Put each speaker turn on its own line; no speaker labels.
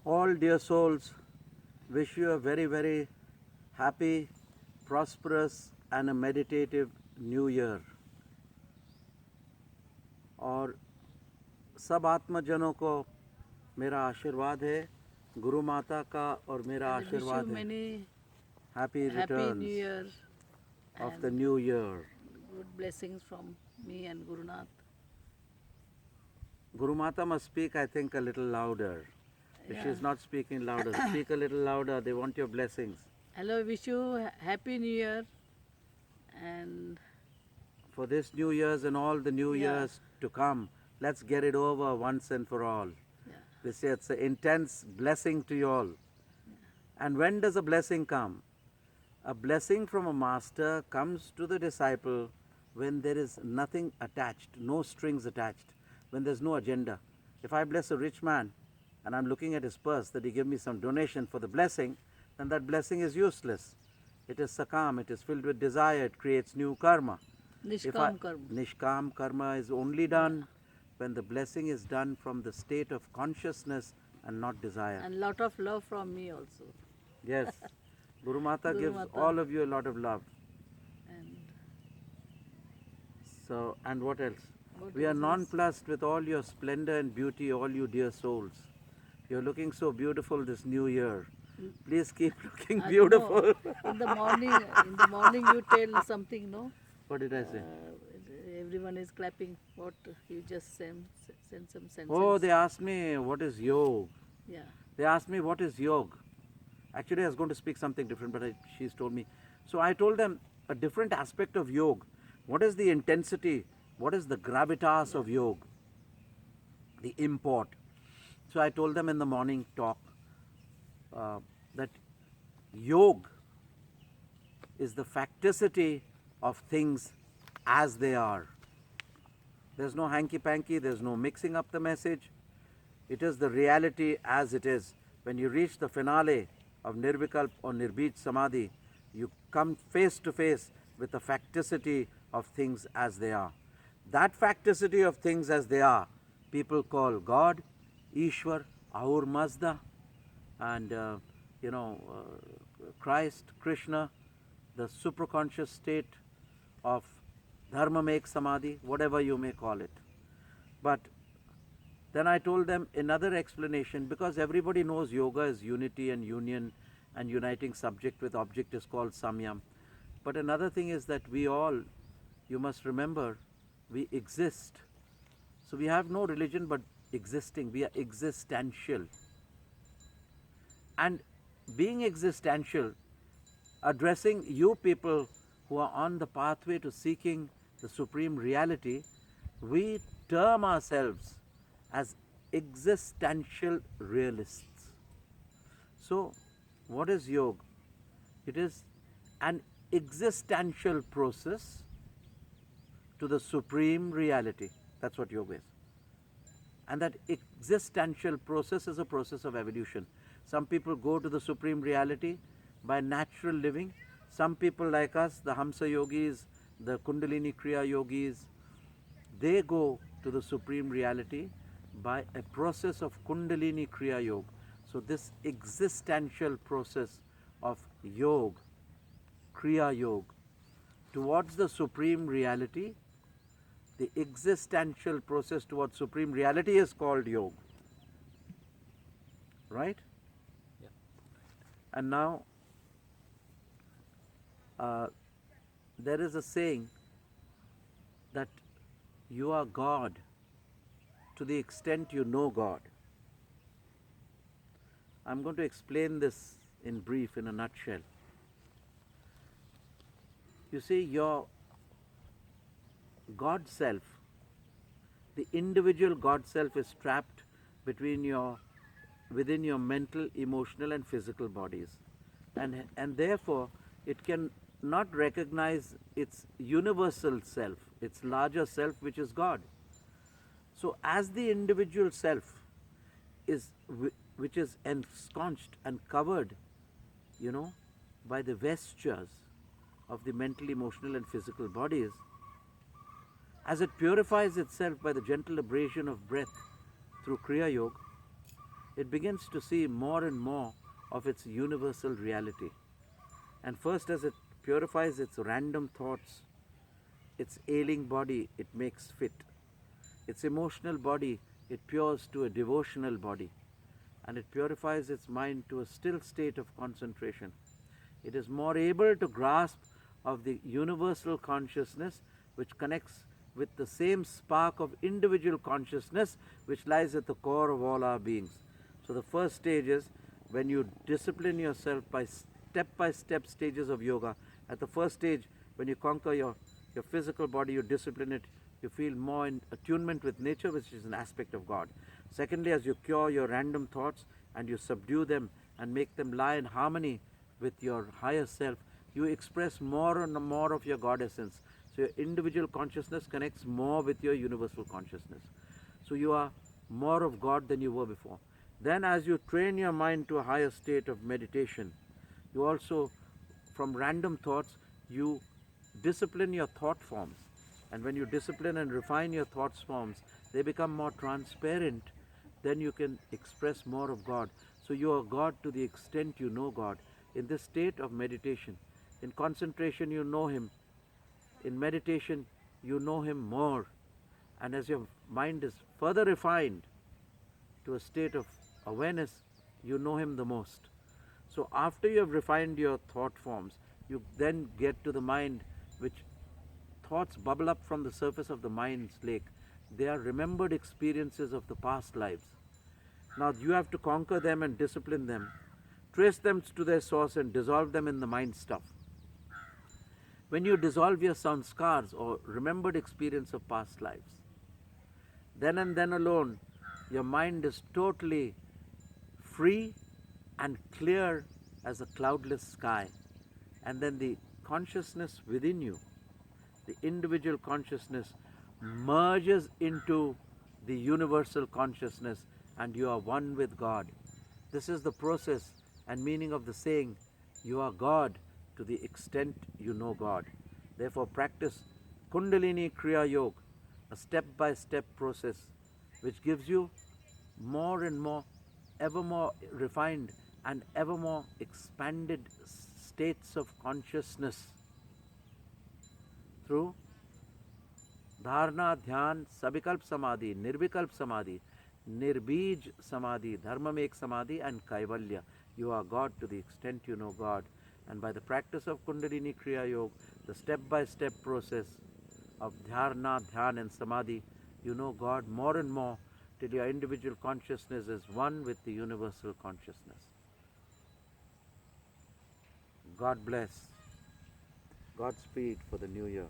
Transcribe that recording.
All dear souls, wish you a very, very happy, prosperous and a meditative new year. और सब आत्मजनों को मेरा आशीर्वाद है, गुरु माता का और मेरा
And I wish you
आशीर्वाद है.
many
Happy
happy
returns
New Year
of the
and
new year.
good blessings from me and Gurunath.
Guru Mata must speak, I think, a little louder. If
Yeah.
she's not speaking louder, speak a little louder. They want your blessings.
Hello, wish you happy New Year and
For this New Year's and all the New
Yeah.
Years to come, let's get it over once and for all.
yeah,
They say it's an intense blessing to you all. And when does a blessing come? A blessing from a master comes to the disciple when there is nothing attached, no strings attached, when there's no agenda. If I bless a rich man and I'm looking at his purse that he give me some donation for the blessing, then that blessing is useless. It is sakam, it is filled with desire, it creates new karma.
Nishkam Karma.
Nishkam karma is only done when the blessing is done from the state of consciousness and not desire.
And lot of love from me also.
Yes. Guru Mata
Guru
gives
Mata.
all of you a lot of love.
And
So, and what else?
What
We are
else is-
nonplussed with all your splendor and beauty, all you dear souls. You're looking so beautiful this new year. Please keep looking
I
beautiful.
know, in the morning you tell something, no?
What did I say?
Everyone is clapping what you just sent some sentence.
Oh, they asked me what is yoga.
Yeah.
They asked me what is yoga. Actually, I was going to speak something different, but she's told me. So I told them a different aspect of yoga. What is the intensity? What is the gravitas of yoga? The import. So I told them in the morning talk that yoga is the facticity of things as they are. There's no hanky-panky, there's no mixing up the message. It is the reality as it is. When you reach the finale of Nirvikalp or Nirbij Samadhi, you come face to face with the facticity of things as they are. That facticity of things as they are, people call God, Ishwar, Aur Mazda, and Christ, Krishna, the supraconscious state of Dharma make Samadhi, whatever you may call it. But then I told them another explanation, because everybody knows yoga is unity and union, and uniting subject with object is called samyam. But another thing is that we all, you must remember, we exist. So we have no religion but existing. We are existential. And being existential, addressing you people who are on the pathway to seeking the supreme reality, we term ourselves as existential realists. So, what is yoga? It is an existential process to the supreme reality. That's what yoga is. And that existential process is a process of evolution. Some people go to the supreme reality by natural living. Some people like us, the Hamsa yogis, the Kundalini Kriya yogis, they go to the supreme reality by a process of Kundalini Kriya yoga. So this existential process of yoga, Kriya yoga, towards the supreme reality, the existential process towards supreme reality is called yoga. Right?
Yeah.
And now, there is a saying that you are God to the extent you know God. I'm going to explain this in brief, in a nutshell. You see, your God self, the individual God self is trapped within your mental, emotional and physical bodies. And therefore, it can not recognize its universal self, its larger self, which is God. So as the individual self is, which is ensconced and covered, by the vestures of the mental, emotional and physical bodies, as it purifies itself by the gentle abrasion of breath through Kriya Yoga, it begins to see more and more of its universal reality. And first, as it purifies its random thoughts, its ailing body, it makes fit. Its emotional body, it pures to a devotional body. And it purifies its mind to a still state of concentration. It is more able to grasp of the universal consciousness which connects with the same spark of individual consciousness which lies at the core of all our beings. So the first stage is when you discipline yourself by step stages of yoga. At the first stage, when you conquer your physical body, you discipline it, you feel more in attunement with nature, which is an aspect of God. Secondly, as you cure your random thoughts and you subdue them and make them lie in harmony with your higher self, you express more and more of your God essence. So your individual consciousness connects more with your universal consciousness. So you are more of God than you were before. Then as you train your mind to a higher state of meditation, you also, from random thoughts, you discipline your thought forms. And when you discipline and refine your thoughts forms, they become more transparent. Then you can express more of God. So you are God to the extent you know God. In this state of meditation, in concentration, you know Him. In meditation, you know Him more. And as your mind is further refined to a state of awareness, you know Him the most. So after you have refined your thought forms, you then get to the mind, which thoughts bubble up from the surface of the mind's lake. They are remembered experiences of the past lives. Now you have to conquer them and discipline them, trace them to their source and dissolve them in the mind stuff. When you dissolve your sanskars or remembered experience of past lives, then and then alone, your mind is totally free and clear as a cloudless sky. And then the consciousness within you, the individual consciousness, merges into the universal consciousness and you are one with God. This is the process and meaning of the saying, you are God to the extent you know God. Therefore practice Kundalini Kriya Yoga, a step-by-step process which gives you more and more, ever more refined and ever more expanded states of consciousness through dharna, dhyan, sabikalp samadhi, nirvikalp samadhi, nirbij samadhi, dharmamek samadhi and kaivalya. You are God to the extent you know God. And by the practice of Kundalini Kriya Yoga, the step-by-step process of dharna, dhyan and samadhi, you know God more and more till your individual consciousness is one with the universal consciousness. God bless. Godspeed for the new year.